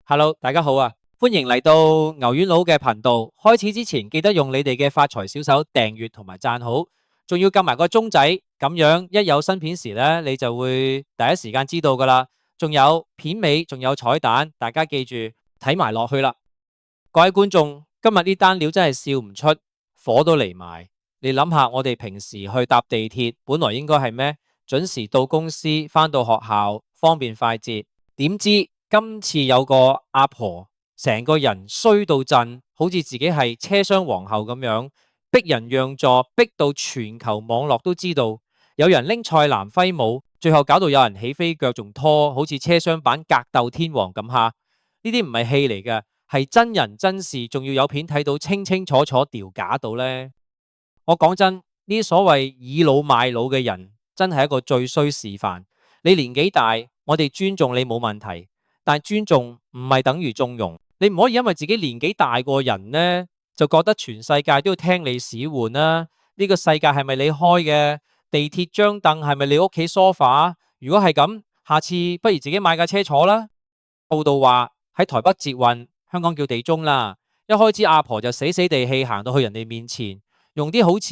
Hello，大家好啊！歡迎嚟到牛丸佬嘅頻道。開始之前記得用你哋嘅發財小手訂閱同埋讚好，仲要撳埋個鐘仔，咁樣一有新片時呢，你就會第一時間知道噶啦。仲有片尾仲有彩蛋，大家記住睇埋落去啦。各位觀眾，今日呢單料真係笑唔出，火都嚟埋。你諗下，我哋平時去搭地鐵，本來應該係咩？準時到公司，返到學校，方便快捷。點知今次有個阿婆，成個人衰到震，好似自己係車廂皇后咁樣，逼人讓座，逼到全球網絡都知道。有人拎蔡瀾揮舞，最後搞到有人起飛腳，仲拖，好似車廂版格鬥天王咁吓。呢啲唔係戲嚟嘅，係真人真事，仲要有片睇到清清楚楚，調假到呢。我講真，呢啲所謂倚老賣老嘅人，真係一個最衰示範。你年紀大，我哋尊重你冇問題，但尊重唔係等於縱容。你唔可以因為自己年紀大過人呢，就覺得全世界都要聽你使喚啦。呢個世界係咪你開嘅？地鐵張凳係咪你屋企梳化？如果係咁，下次不如自己買架車坐啦。報道話喺台北捷運，香港叫地中啦。一開始阿婆就死死地氣行到去人哋面前，用啲好似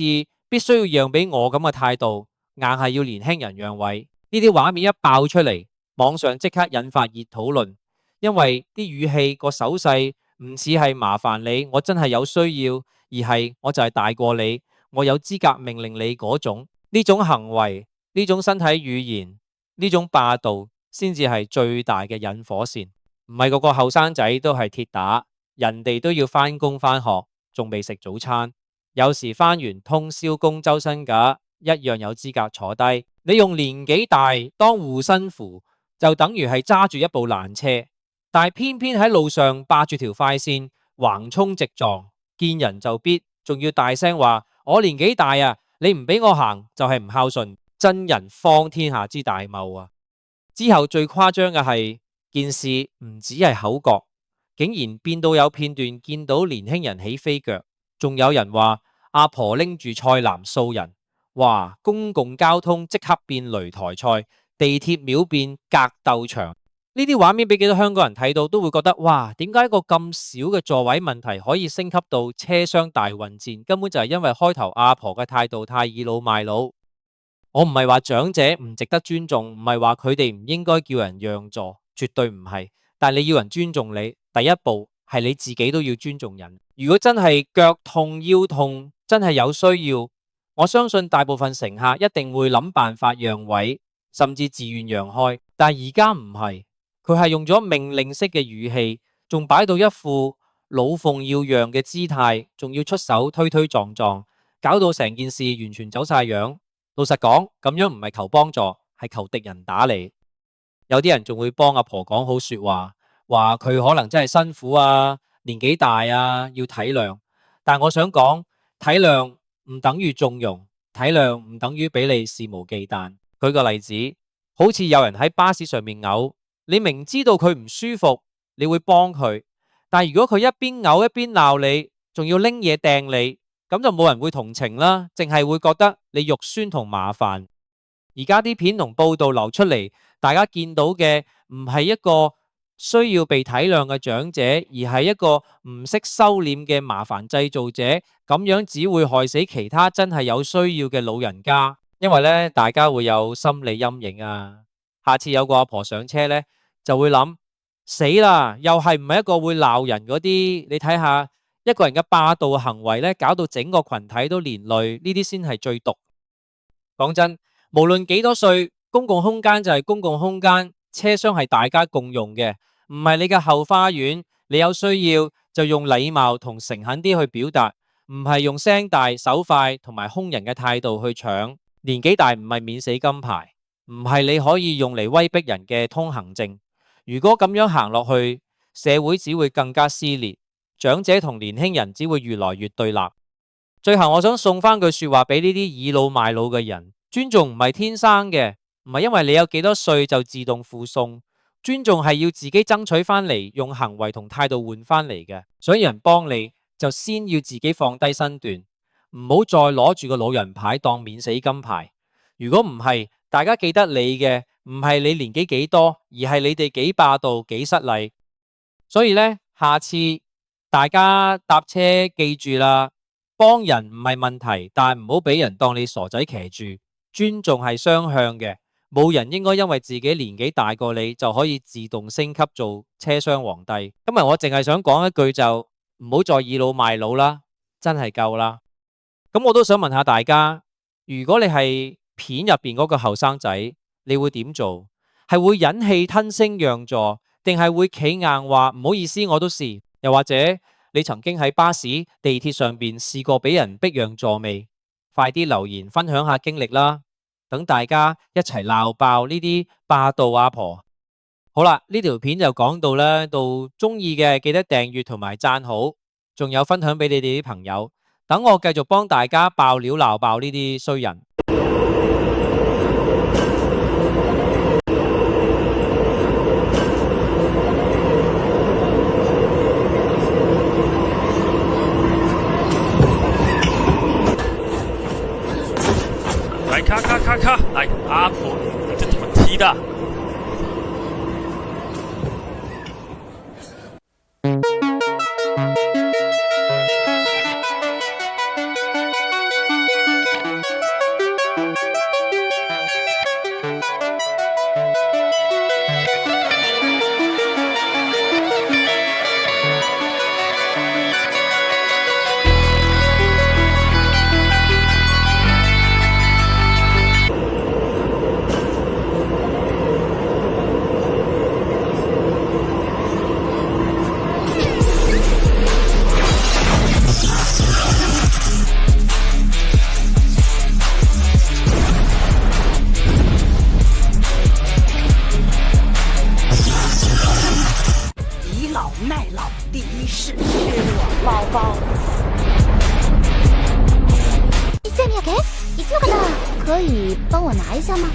必須要讓俾我咁嘅態度，硬係要年輕人讓位。呢啲畫面一爆出嚟，網上即刻引發熱討論，因為啲語氣個手勢唔似係麻煩你，我真係有需要，而係我就係大過你，我有資格命令你嗰種。呢種行為，呢種身體語言，呢種霸道，先至係最大嘅引火線。唔係個個後生仔都係鐵打，人哋都要返工返學，仲未食早餐。有時返完通宵工周身假，一樣有資格坐低。你用年紀大當護身符，就等於係揸住一部爛車，但係偏偏喺路上霸住條快線，橫衝直撞，見人就必，仲要大聲話我年紀大啊！你唔俾我行就係唔孝順，真人荒天下之大謬啊！之後最誇張嘅係件事唔止係口角，竟然變到有片段見到年輕人起飛腳，仲有人話阿婆拎住蔡瀾掃人，哇！公共交通即刻變擂台賽，地鐵秒變格鬥場。呢啲畫面俾幾多香港人睇到都會覺得哇，點解一個咁少嘅座位問題可以升級到車廂大混戰？根本就係因為開頭阿婆嘅態度太倚老賣老。我唔係話長者唔值得尊重，唔係話佢哋唔應該叫人讓座，絕對唔係。但係你要人尊重你，第一步係你自己都要尊重人。如果真係腳痛腰痛，真係有需要，我相信大部分乘客一定會諗辦法讓位，甚至自願讓開。但係而家唔係。佢係用咗命令式嘅語氣，仲擺到一副老鳳要讓嘅姿態，仲要出手推推撞撞，搞到成件事完全走晒樣。老實講，咁樣唔係求幫助，係求敵人打你。有啲人仲會幫阿婆講好說話，話佢可能真係辛苦啊，年紀大啊，要體諒。但我想講，體諒唔等於縱容，體諒唔等於俾你肆無忌憚。舉個例子，好似有人喺巴士上面嘔。你明知道佢唔舒服，你會幫佢，但係如果佢一邊嘔一邊鬧你，仲要拎嘢掟你，咁就冇人會同情啦，淨係會覺得你肉酸同麻煩。而家啲片同報道流出嚟，大家見到嘅唔係一個需要被體諒嘅長者，而係一個唔識收斂嘅麻煩製造者，咁樣只會害死其他真係有需要嘅老人家，因為咧大家會有心理陰影啊。下次有個阿婆上車呢，就會諗死啦，又係唔係一個會鬧人嗰啲？你睇下一個人嘅霸道行為呢，搞到整個群體都連累，呢啲先係最毒。講真，無論幾多歲，公共空間就係公共空間，車廂係大家共用嘅，唔係你嘅後花園。你有需要就用禮貌同誠懇啲去表達，唔係用聲大手快同埋兇人嘅態度去搶。年紀大唔係免死金牌。唔係你可以用嚟威逼人嘅通行證。如果咁樣行落去，社會只會更加撕裂，長者同年輕人只會越來越對立。最後我想送翻句說話俾呢啲倚老賣老嘅人，尊重唔係天生嘅，唔係因為你有幾多歲就自動附送，尊重係要自己爭取翻嚟，用行為同態度換翻嚟嘅。想有人幫你，就先要自己放低身段，唔好再攞住個老人牌當免死金牌。如果唔係，大家記得你嘅唔係你年紀幾多，而係你哋幾霸道幾失禮。所以呢，下次大家搭車記住啦，幫人唔係問題，但係唔好俾人當你傻仔騎住，尊重係雙向嘅，冇人應該因為自己年紀大過你就可以自動升級做車廂皇帝。今日我淨係想講一句就唔好再倚老賣老啦，真係夠啦。咁我都想問下大家，如果你係片入邊嗰個後生仔，你會點做？係會忍氣吞聲讓座，定係會企硬話唔好意思我都試？又或者你曾經喺巴士、地鐵上邊試過俾人逼讓座未？快啲留言分享下經歷啦，等大家一齊鬧爆呢啲霸道阿婆。好啦，呢條片就講到啦，到中意嘅記得訂閱同埋讚好，仲有分享俾你哋啲朋友。等我繼續幫大家爆料鬧爆呢啲衰人。来咔咔咔咔，来阿婆，你这怎么踢的？卖老，第一是吃我包包。下面给，いつの方可以帮我拿一下吗？